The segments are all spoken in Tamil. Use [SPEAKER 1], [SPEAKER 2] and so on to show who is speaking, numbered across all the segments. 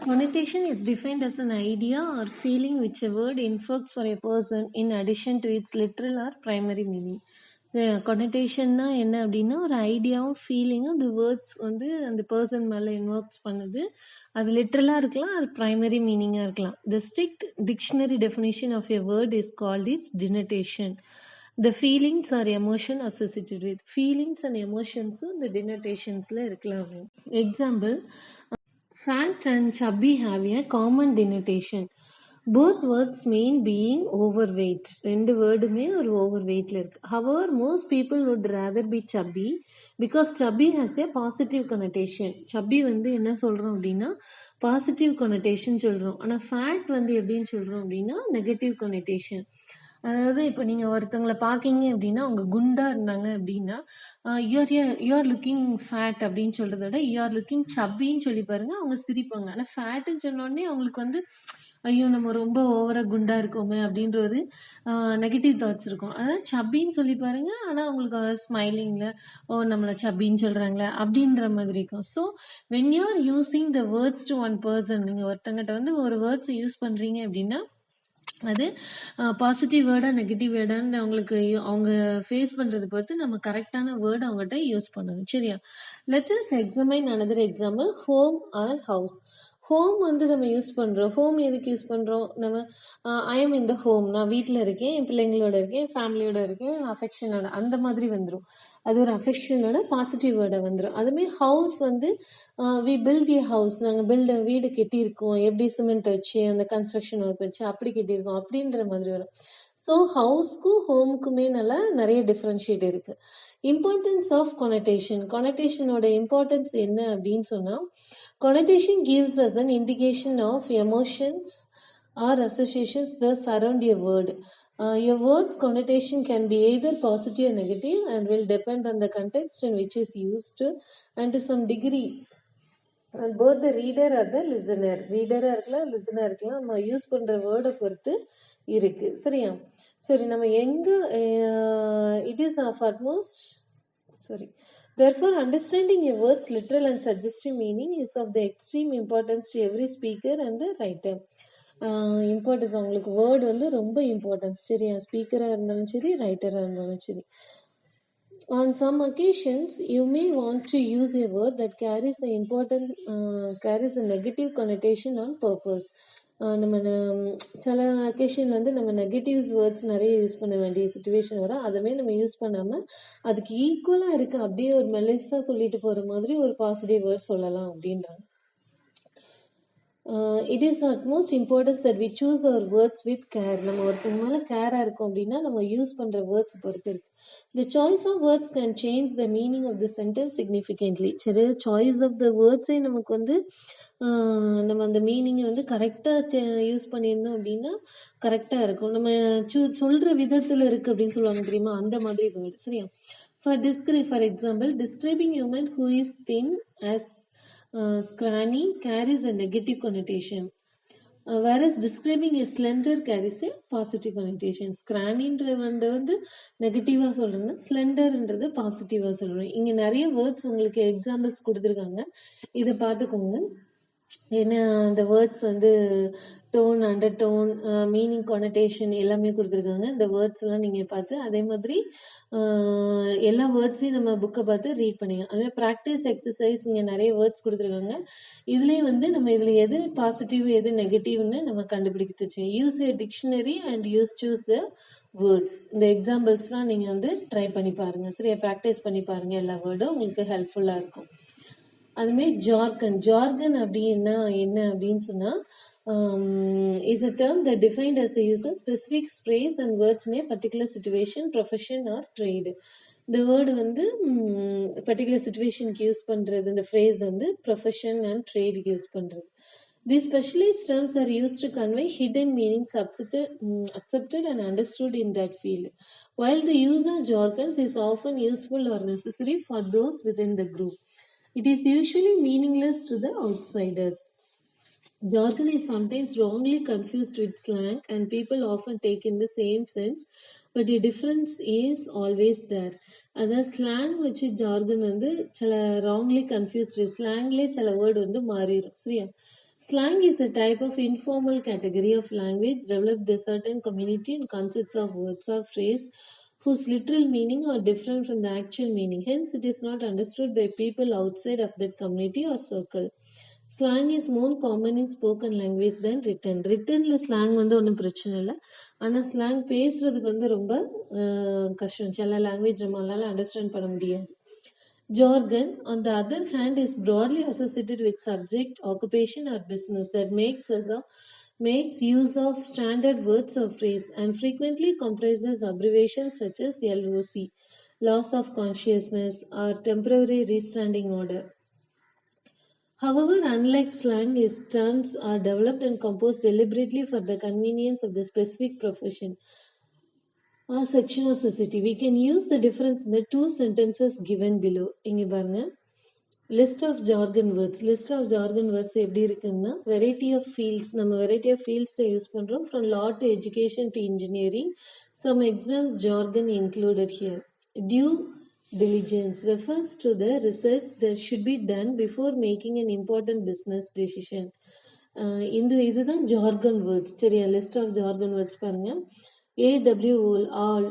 [SPEAKER 1] Connotation is defined as an idea or feeling which a word invokes for a person in addition to its literal or primary meaning. கொனட்டேஷன்னா என்ன அப்படின்னா ஒரு ஐடியாவும் ஃபீலிங்கும் அந்த வேர்ட்ஸ் வந்து அந்த பர்சன் மேலே இன்வொர்க்ஸ் பண்ணுது. அது லிட்ரலாக இருக்கலாம், அது ப்ரைமரி மீனிங்காக இருக்கலாம். The strict dictionary definition of a word is called its denotation. The feelings or emotion associated with feelings and எமோஷன்ஸும் இந்த டினோட்டேஷன்ஸில் இருக்கலாம். Example, fat and chubby have a common denotation. Both words mean being overweight. ரெண்டு வேர்டுமே ஒரு ஓவர்வெயிட்ல இருக்கு. However, most people would rather be chubby because chubby has a positive connotation. chubby வந்து என்ன சொல்றோம் அப்படின்னா பாசிட்டிவ் கொனோட்டேஷன் சொல்றோம். ஆனால் ஃபேட் வந்து எப்படின்னு சொல்றோம் அப்படின்னா நெகட்டிவ் கொனோட்டேஷன். அதாவது இப்போ நீங்கள் ஒருத்தவங்களை பார்க்கிங்க அப்படின்னா அவங்க குண்டாக இருந்தாங்க அப்படின்னா யூஆர் லுக்கிங் ஃபேட் அப்படின்னு சொல்கிறத விட யூஆர் லுக்கிங் சப்பின்னு சொல்லி பாருங்க, அவங்க சிரிப்பாங்க. ஆனால் ஃபேட்டுன்னு சொன்னோடனே அவங்களுக்கு வந்து ஐயோ நம்ம ரொம்ப ஓவராக குண்டாக இருக்கோமே அப்படின்ற ஒரு நெகட்டிவ் தாட்ஸ் இருக்கும். அதாவது சப்பின்னு சொல்லி பாருங்க, ஆனால் அவங்களுக்கு ஸ்மைலிங்கில் ஓ நம்மளை சப்பின்னு சொல்கிறாங்களே அப்படின்ற மாதிரி இருக்கும். So when you are using the words to one person, நீங்கள் ஒருத்தங்கிட்ட வந்து ஒரு வேர்ட்ஸை யூஸ் பண்ணுறீங்க அப்படின்னா அது பாசிட்டிவ் வேர்டா நெகட்டிவ் வேர்டான்னு அவங்களுக்கு அவங்க ஃபேஸ் பண்ணுறது பொறுத்து நம்ம கரெக்டான வேர்டு அவங்ககிட்ட யூஸ் பண்ணணும். சரியா? Let us examine another example, home or house. Home வந்து நம்ம யூஸ் பண்ணுறோம். ஹோம் எதுக்கு யூஸ் பண்ணுறோம்? நம்ம I am in the home, நான் வீட்டில் இருக்கேன், என் பிள்ளைங்களோட இருக்கேன், ஃபேமிலியோட இருக்கேன், அஃபெக்ஷனோட, அந்த மாதிரி வந்துடும். அது ஒரு அஃபெக்ஷனோட பாசிட்டிவ் வேர்டை வந்துடும். அதுமாரி ஹவுஸ் வந்து வி பில்ட் ஏ ஹவுஸ், நாங்கள் வீடு கட்டியிருக்கோம், எப்படி சிமெண்ட் வச்சு அந்த கன்ஸ்ட்ரக்ஷன் ஒர்க் வச்சு அப்படி கட்டியிருக்கோம் அப்படின்ற மாதிரி வரும். ஸோ ஹவுஸ்க்கும் ஹோமுக்குமே நிறைய டிஃப்ரென்ஷியேட் இருக்கு. Importance of connotation. கொனோட்டேஷனோட இம்பார்ட்டன்ஸ் என்ன அப்படின்னு சொன்னால், connotation gives us an indication of emotions or associations that surround a word. Your word's connotation can be either positive or negative and will depend on the context in which is used and to some degree both the reader or the listener. ரீடராக இருக்கலாம், லிசனாக இருக்கலாம், நம்ம யூஸ் பண்ணுற வேர்டை பொறுத்து இருக்கு. சரியா? சரி, நம்ம எங்கே it is of utmost Therefore, understanding a word's literal and suggestive meaning is of the extreme importance to every speaker and the writer. Importance, அவங்களுக்கு வேர்டு வந்து ரொம்ப இம்பார்ட்டன்ஸ். சரியா? ஸ்பீக்கராக இருந்தாலும் சரி, ரைட்டராக இருந்தாலும் சரி. On some occasions, you may want to use a word that carries a negative connotation on purpose. நம்ம சில அக்கேஷனில் வந்து நம்ம நெகட்டிவ்ஸ் வேர்ட்ஸ் நிறைய யூஸ் பண்ண வேண்டிய சுச்சுவேஷன் வரும். அதுவே நம்ம யூஸ் பண்ணாமல் அதுக்கு ஈக்குவலாக இருக்குது அப்படியே ஒரு மெலிஸாக சொல்லிட்டு போகிற மாதிரி ஒரு பாசிட்டிவ் வேர்ட் சொல்லலாம் அப்படின்றாங்க. It is utmost importance that we choose our words with care. நம்ம ஒருத்தங்க மேலே கேராக இருக்கோம் அப்படின்னா நம்ம யூஸ் பண்ணுற வேர்ட்ஸ் பொறுத்து இருக்கு. The choice of words can change the meaning of the sentence significantly. சரி, சாய்ஸ் ஆஃப் த வேர்ட்ஸே நமக்கு வந்து நம்ம அந்த மீனிங்கை வந்து கரெக்டாக யூஸ் பண்ணியிருந்தோம் அப்படின்னா கரெக்டாக இருக்கும். நம்ம சொல்கிற விதத்தில் இருக்குது அப்படின்னு சொல்லுவாங்க தெரியுமா, அந்த மாதிரி வேர்டு. சரியா? For example, describing human who is thin as scrawny carries a negative connotation, whereas describing a slender carries a positive connotation. scrawnyன்றது வந்து நெகட்டிவாக சொல்கிறேன்னா ஸ்லெண்டர்ன்றது பாசிட்டிவாக சொல்கிறேன். இங்கே நிறைய வேர்ட்ஸ் உங்களுக்கு எக்ஸாம்பிள்ஸ் கொடுத்துருக்காங்க, இதை பார்த்துக்கோங்க. ஏன்னா அந்த வேர்ட்ஸ் வந்து டோன், அண்டர் டோன், மீனிங், கொனோட்டேஷன் எல்லாமே கொடுத்துருக்காங்க. இந்த வேர்ட்ஸ் எல்லாம் நீங்கள் பார்த்து அதே மாதிரி எல்லா வேர்ட்ஸையும் நம்ம புக்கை பார்த்து ரீட் பண்ணிங்க. அதுமாதிரி ப்ராக்டிஸ் எக்ஸசைஸ் இங்கே நிறைய வேர்ட்ஸ் கொடுத்துருக்காங்க. இதுலேயே வந்து நம்ம இதில் எது பாசிட்டிவ் எது நெகட்டிவ்னு நம்ம கண்டுபிடிக்க. Use A dictionary and choose the words. இந்த எக்ஸாம்பிள்ஸ்லாம் நீங்கள் வந்து ட்ரை பண்ணி பாருங்கள். சரியா? ப்ராக்டிஸ் பண்ணி பாருங்கள். எல்லா வேர்டும் உங்களுக்கு ஹெல்ப்ஃபுல்லாக இருக்கும். அதுமாரி ஜார்கன் அப்படின்னா என்ன அப்படின்னு சொன்னால், is a term that defined as the use of specific phrase and words in a particular situation, profession or trade. இந்த வேர்டு வந்து பர்டிகுலர் சுச்சுவேஷனுக்கு யூஸ் பண்ணுறது, இந்த ஃப்ரேஸ் வந்து ப்ரொஃபஷன் அண்ட் ட்ரேடுக்கு யூஸ் பண்ணுறது. These specialized terms are used to convey hidden meanings accepted and understood in that field. While the use of jargons is often useful or necessary for those within the group, it is usually meaningless to the outsiders. Jargon is sometimes wrongly confused with slang and people often take in the same sense, but a difference is always there. அதாவது ஸ்லாங் வச்சு ஜார்கன் வந்து சில ராங்லி கன்ஃபியூஸ்டு, ஸ்லாங்லேயே சில வேர்டு வந்து மாறிடும். சரியா? Slang is a type of informal category of language developed in a certain community and consists of words or phrases whose literal meaning are different from the actual meaning. Hence, it is not understood by people outside of that community or circle. Slang is more common in spoken language than written. Writtenல slang வந்து ஒன்றும் பிரச்சனை இல்லை, ஆனால் slang பேசுறதுக்கு வந்து ரொம்ப கஷ்டம். சில லாங்குவேஜ் நம்மளால அண்டர்ஸ்டாண்ட் பண்ண முடியாது. Jargon, on the other hand, is broadly associated with subject, occupation, or business that makes use of standard words or phrase and frequently comprises abbreviations such as LOC, loss of consciousness, or temporary restanding order. However, unlike slang, its terms are developed and composed deliberately for the convenience of the specific profession or section of society. We can use the difference in the two sentences given below. இங்க பாருங்க, list of jargon words. List of jargon words எப்படி இருக்குன்னா, variety of fields. நம்ம variety of fields யூஸ் பண்றோம், from law to education to engineering. Some exams jargon included here. Due diligence refers to the research that should be done before making an important business decision. இதுதான் jargon words. சரியா, list of jargon words பாருங்க. AWOL, all,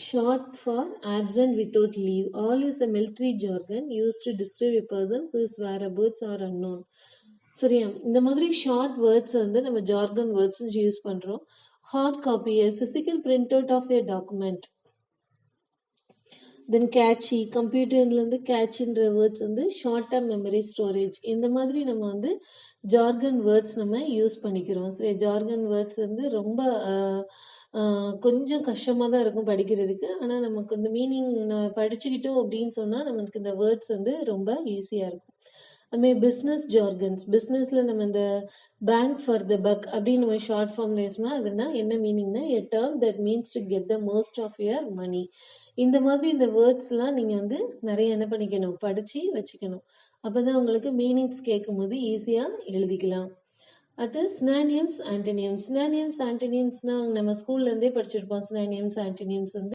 [SPEAKER 1] short for absent without leave. All is a military jargon used to describe a person whose whereabouts are unknown. சரியா, இந்த மாதிரி ஷார்ட் வேர்ட்ஸ் வந்து நம்ம ஜார்கன் வேர்ட்ஸ் யூஸ் பண்றோம். Hard copy, physical print out of a document. Then cache, கம்ப்யூட்டர்லேருந்து கேட்சின்ற வேர்ட்ஸ் வந்து ஷார்ட் டேர்ம் மெமரி ஸ்டோரேஜ். இந்த மாதிரி நம்ம வந்து ஜார்கன் வேர்ட்ஸ் நம்ம யூஸ் பண்ணிக்கிறோம். சரி, ஜார்கன் வேர்ட்ஸ் வந்து ரொம்ப கொஞ்சம் கஷ்டமாக தான் இருக்கும் படிக்கிறதுக்கு, ஆனால் நமக்கு இந்த மீனிங் நான் படிச்சுக்கிட்டோம் அப்படின்னு சொன்னால் நமக்கு இந்த வேர்ட்ஸ் வந்து ரொம்ப ஈஸியாக இருக்கும். அதுமாதிரி பிஸ்னஸ் ஜார்கன்ஸ், பிஸ்னஸில் நம்ம இந்த பேங்க் ஃபார் த பக் அப்படின்னு நம்ம ஷார்ட் ஃபார்ம்ல யூஸ்னா அதுனா என்ன மீனிங்னா, a term that means to get the most of your money. இந்த மாதிரி இந்த வேர்ட்ஸ்லாம் நீங்கள் வந்து நிறைய என்ன பண்ணிக்கணும், படித்து வச்சுக்கணும். அப்போ தான் உங்களுக்கு மீனிங்ஸ் கேட்கும் போது ஈஸியாக எழுதிக்கலாம். அது சினானியம்ஸ் ஆன்டனியம்ஸ். சினானியம்ஸ் ஆன்டனியம்ஸ்னா நம்ம ஸ்கூல்லேருந்தே படிச்சிருப்போம். சினானியம்ஸ் ஆன்டனியம்ஸ் வந்து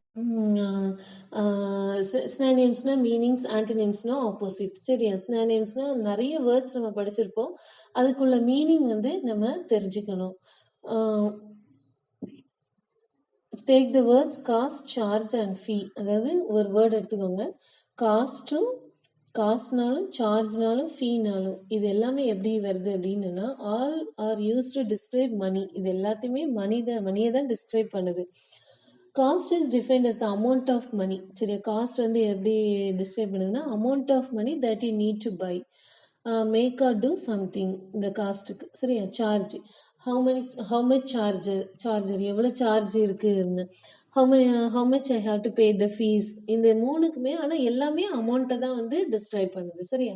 [SPEAKER 1] சினானியம்ஸ்னா மீனிங்ஸ், ஆன்டனியம்ஸ்னா ஆப்போசிட். சரியா, சினானியம்ஸ்னா நிறைய வேர்ட்ஸ் நம்ம படிச்சிருப்போம், அதுக்குள்ள மீனிங் வந்து நம்ம தெரிஞ்சுக்கணும். Take the words cost, charge and ஃபீ. அதாவது ஒரு வேர்டு எடுத்துக்கோங்க, காஸ்ட்டும், காஸ்ட்னாலும் சார்ஜ்னாலும் ஃபீனாலும் இது எல்லாமே எப்படி வருது அப்படின்னா, all are use to describe money. இது எல்லாத்தையுமே மணியை தான் டிஸ்கிரைப் பண்ணுது. Cost is defined as the amount of money. சரியா, காஸ்ட் வந்து எப்படி டிஸ்கிரைப் பண்ணுதுன்னா, amount of money that you need to buy, make or do something. இந்த காஸ்ட்டுக்கு. சரியா, சார்ஜ், ஹவு மச் சார்ஜர் எவ்வளோ சார்ஜ் இருக்குன்னு, how much I have to pay the fees. இந்த மூணுக்குமே ஆனால் எல்லாமே அமௌண்ட்டை தான் வந்து டிஸ்கிரைப் பண்ணுது. சரியா,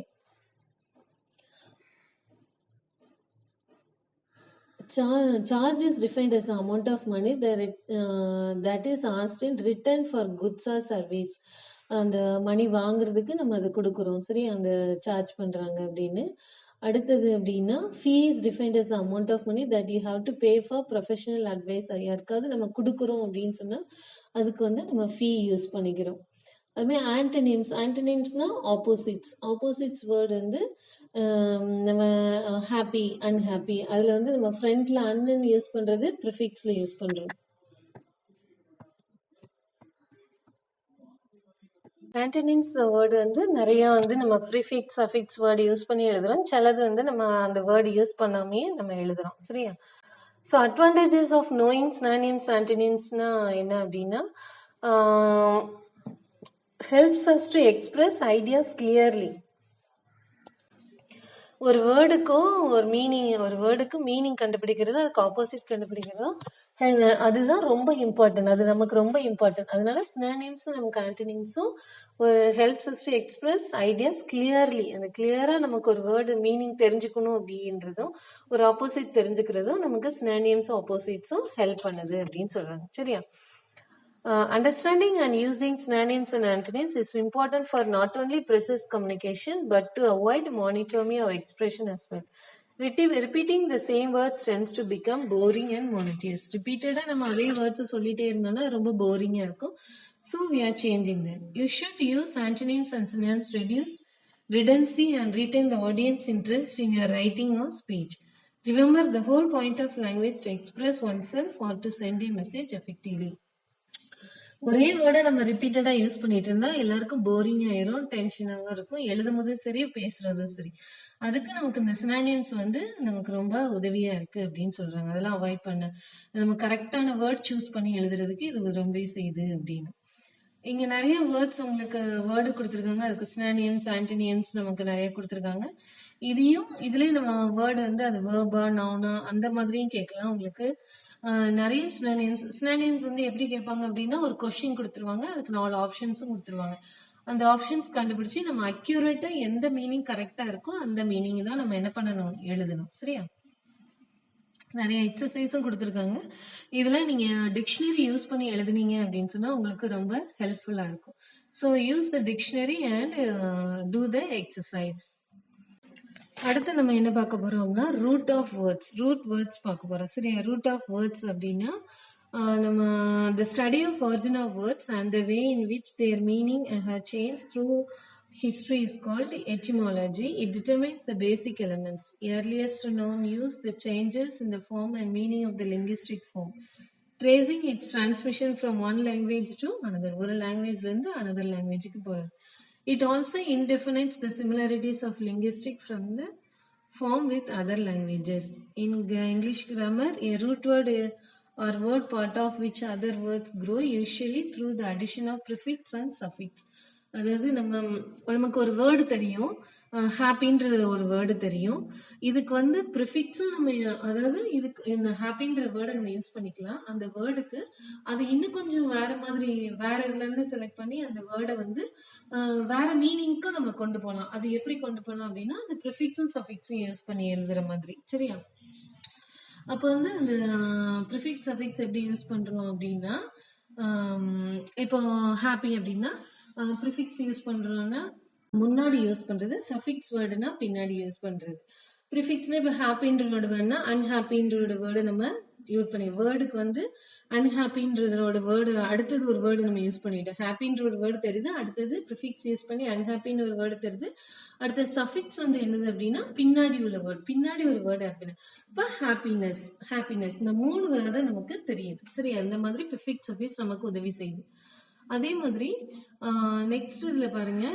[SPEAKER 1] charge is defined as the amount of money that is asked in return for goods or service. அந்த மணி வாங்குறதுக்கு நம்ம அதை கொடுக்குறோம். சரி, அந்த சார்ஜ் பண்ணுறாங்க அப்படின்னு. அடுத்தது அப்படின்னா, fee is defined as the amount of money that you have to pay for professional advice. யாருக்காவது நம்ம கொடுக்குறோம் அப்படின்னு சொன்னால் அதுக்கு வந்து நம்ம ஃபீ யூஸ் பண்ணிக்கிறோம். அதுமாதிரி ஆன்டனிம்ஸ்னா ஆப்போசிட்ஸ் வேர்டு வந்து நம்ம ஹாப்பி, அன்ஹாப்பி. அதில் வந்து நம்ம ஃப்ரண்ட்ல அன்னு யூஸ் பண்ணுறது, ப்ரிஃபிக்ஸில் யூஸ் பண்ணுறோம். ஆன்டனிம்ஸ் வேர்டு வந்து நிறைய வந்து நம்ம ப்ரிஃபிக்ஸ், அஃபிக்ஸ் வேர்டு யூஸ் பண்ணி எழுதுறோம். சிலது வந்து நம்ம அந்த வேர்டு யூஸ் பண்ணாமையே நம்ம எழுதுறோம். சரியா, so advantages of knowing synonyms ஆன்டனிம்ஸ்னா என்ன அப்படின்னா, helps us to express ideas clearly. ஒரு வேர்டுக்கு மீனிங் கண்டுபிடிக்கிறது, அதுக்கு ஆப்போசிட் கண்டுபிடிக்கிறதும் அதுதான் ரொம்ப இம்பார்ட்டன்ட். அது நமக்கு ரொம்ப இம்பார்ட்டன்ட். அதனால சினானிம்ஸும் நமக்கு ஆன்டனிம்ஸும் ஒரு helps us to express ideas clearly. அந்த கிளியரா நமக்கு ஒரு வேர்டு மீனிங் தெரிஞ்சுக்கணும் அப்படின்றதும் ஒரு ஆப்போசிட் தெரிஞ்சுக்கிறதும் நமக்கு சினானிம்ஸும் ஆப்போசிட்ஸும் ஹெல்ப் பண்ணுது அப்படின்னு சொல்றாங்க. சரியா, understanding and using synonyms and antonyms is important for not only precise communication but to avoid monotony of expression as well. Repeating the same words tends to become boring and monotonous. Repeated நம்ம அதே words சொல்லிட்டே இருந்தோம்னா ரொம்ப போரிங்கா இருக்கும். So we are changing them. You should use antonyms and synonyms, reduce redundancy and retain the audience interest in your writing or speech. Remember, the whole point of language to express oneself or to send a message effectively. ஒரே வேர்டை நம்ம ரிப்பீட்டடா யூஸ் பண்ணிட்டு இருந்தா எல்லாருக்கும் போரிங் ஆயிரும், டென்ஷனாவும் இருக்கும். எழுதும் போதும் சரி, பேசுறதும் சரி. அதுக்கு நமக்கு இந்த சினானியம்ஸ் வந்து நமக்கு ரொம்ப உதவியா இருக்கு அப்படின்னு சொல்றாங்க. அதெல்லாம் அவாய்ட் பண்ண நம்ம கரெக்டான வேர்ட் சூஸ் பண்ணி எழுதுறதுக்கு இது ரொம்ப செய்யுது அப்படின்னு. இங்க நிறைய வேர்ட்ஸ் உங்களுக்கு வேர்டு கொடுத்துருக்காங்க. அதுக்கு சினானியம்ஸ், ஆன்டனியம்ஸ் நமக்கு நிறைய கொடுத்துருக்காங்க. இதுலயும் நம்ம வேர்டு வந்து அது வேர்பா, நவுனா அந்த மாதிரியும் கேட்கலாம். உங்களுக்கு நிறைய சினானியம்ஸ் வந்து எப்படி கேட்பாங்க அப்படின்னா, ஒரு கொஸ்டின் கொடுத்துருவாங்க, அதுக்கு 4 ஆப்ஷன்ஸும் கொடுத்துருவாங்க. அந்த ஆப்ஷன்ஸ் கண்டுபிடிச்சு நம்ம அக்யூரேட்டா எந்த மீனிங் கரெக்டா இருக்கோ அந்த மீனிங் தான் நம்ம என்ன பண்ணணும், எழுதணும். சரியா? நிறைய எக்ஸசைஸும் கொடுத்துருக்காங்க. இதுல நீங்க டிக்ஷனரி யூஸ் பண்ணி எழுதுனீங்க அப்படின்னு சொன்னா உங்களுக்கு ரொம்ப ஹெல்ப்ஃபுல்லா இருக்கும். So use the dictionary and do the exercise. அடுத்து நம்ம என்ன பார்க்க போறோம்னா ரூட் ஆஃப் வேர்ட்ஸ் பார்க்க போறோம். சரியா? ரூட் ஆஃப் வேர்ட்ஸ் அப்படின்னா நம்ம the study of origin of words and the way in which their meaning have changed through history is called etymology. It determines the basic elements. Earliest known use the changes in the form and meaning of the linguistic form, tracing its transmission from one language to another. ஒரு லாங்குவேஜ்ல இருந்து another languageக்கு போறது. It also indefinite the similarities of linguistic from the form with other languages. In English grammar, a root word or word part of which other words grow usually through the addition of prefix and suffix. அதாவது நமக்கு ஒரு வேர்டு தெரியும், ஹாப்பின்ற ஒரு வேர்டு தெரியும். இதுக்கு வந்து ப்ரிஃபிக்ஸும் நம்ம, அதாவது இதுக்கு இந்த ஹாப்பின்ற வேர்டை நம்ம யூஸ் பண்ணிக்கலாம். அந்த வேர்டுக்கு அது இன்னும் கொஞ்சம் வேற மாதிரி, வேற இதுல இருந்து செலக்ட் பண்ணி அந்த வேர்டை வந்து வேற மீனிங்க்கும் நம்ம கொண்டு போகலாம். அது எப்படி கொண்டு போகலாம் அப்படின்னா, அந்த ப்ரிஃபிக்ஸும் சஃபிக்ஸும் யூஸ் பண்ணி எழுதுற மாதிரி. சரியா? அப்போ வந்து அந்த ப்ரிஃபிக்ஸ் சஃபிக்ஸ் எப்படி யூஸ் பண்றோம் அப்படின்னா, இப்போ ஹாப்பி அப்படின்னா ப்ரிஃபிக்ஸ் யூஸ் பண்றோம்னா முன்னாடி யூஸ் பண்றது, சஃபிக்ஸ் வேர்டுனா பின்னாடி யூஸ் பண்றது. ப்ரிஃபிக்ஸ்னா இப்போ ஹாப்பின்ற வேர்டு வேணா அன்ஹாப்பின்ற வேர்டு நம்ம யூஸ் பண்ணி, வேர்டுக்கு வந்து அன்ஹாப்பின்றதோட வேர்டு அடுத்தது ஒரு வேர்டு நம்ம யூஸ் பண்ணிட்டோம். ஹாப்பின்ற ஒரு வேர்டு தெரியுது, அடுத்தது ப்ரிஃபிக்ஸ் யூஸ் பண்ணி அன்ஹாப்பின்னு ஒரு வேர்டு தெரியுது, அடுத்த சஃபிக்ஸ் வந்து என்னது அப்படின்னா பின்னாடி உள்ள வேர்டு, பின்னாடி ஒரு வேர்டு ஹாப்பினஸ். இப்போ ஹாப்பினஸ் இந்த 3 வேர்டு நமக்கு தெரியுது. சரி, அந்த மாதிரி ப்ரிஃபிக்ஸ் சஃபிக்ஸ் நமக்கு உதவி செய்யுது. அதே மாதிரி நெக்ஸ்ட் இதுல பாருங்க,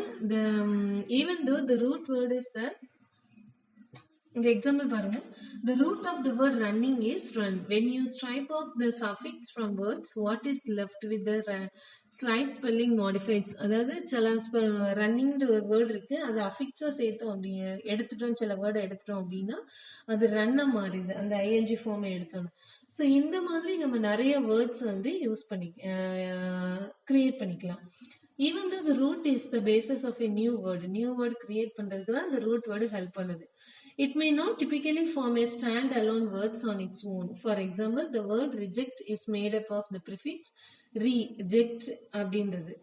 [SPEAKER 1] even though the root word is the, இந்த எக்ஸாம்பிள் பாருங்க, the root of the word running is run. When you stripe off the suffix from words, what is left with the slight spelling modifieds. அதாவது சில ரன்னிங்ன்ற ஒரு வேர்டு இருக்கு, அது அஃபிக்ஸா சேர்த்தோம் அப்படி எடுத்துட்டோம், சில வேர்டை எடுத்துட்டோம் அப்படின்னா அது ரன்ன மாறிடுது, அந்த ஐஎன்ஜி ஃபார்மை எடுத்தோம். ஸோ இந்த மாதிரி நம்ம நிறைய வேர்ட்ஸ் வந்து யூஸ் பண்ணி கிரியேட் பண்ணிக்கலாம். Even though the root is the basis of a new word create பண்றதுக்கு தான் இந்த ரூட் வேர்டு ஹெல்ப் பண்ணுது. It may not typically form a stand-alone words on its own. For example, the word reject is made up of the prefix reject அப்படின்றது,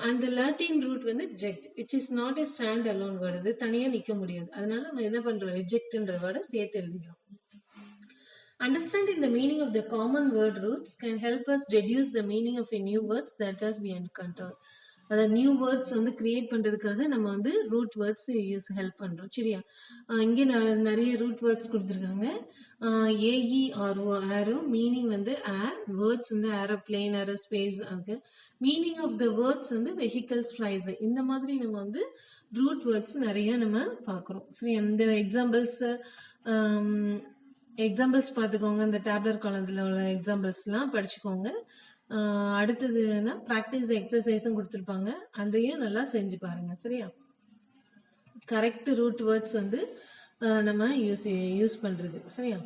[SPEAKER 1] and the Latin root வந்து reject, which is not a stand-alone word. அது தனியா நிக்க முடியாது. அதனால நம்ம என்ன பண்றோம், rejectன்ற வேர்டை சேர்த்து எழுதிக்கிறோம். Understanding the meaning of the common word roots can help us deduce the meaning of a new words that has been encountered. அதாவது நியூ வேர்ட்ஸ் வந்து கிரியேட் பண்றதுக்காக நம்ம வந்து ரூட் வேர்ட்ஸ் ஹெல்ப் பண்றோம். சரியா? இங்கே நிறைய ரூட் வேர்ட்ஸ் கொடுத்துருக்காங்க. AERO ஆரோ, மீனிங் வந்து ஏர், வேர்ட்ஸ் வந்து ஏரோப்ளேன், ஏரோஸ்பேஸ். அதுக்கு மீனிங் ஆஃப் த வேர்ட்ஸ் வந்து வெஹிக்கல்ஸ், ஃபிளைஸ். இந்த மாதிரி நம்ம வந்து ரூட் வேர்ட்ஸ் நிறைய நம்ம பார்க்குறோம். சரி, அந்த எக்ஸாம்பிள்ஸ் பார்த்துக்கோங்க. இந்த டேப்லர் காலத்தில் உள்ள எக்ஸாம்பிள்ஸ்லாம் படிச்சுக்கோங்க. அடுத்ததுன்னா ப்ராக்டிஸ் எக்ஸசைஸும் கொடுத்துருப்பாங்க, அதையும் நல்லா செஞ்சு பாருங்க. சரியா? கரெக்ட் ரூட் வேர்ட்ஸ் வந்து நம்ம யூஸ் பண்றது. சரியா?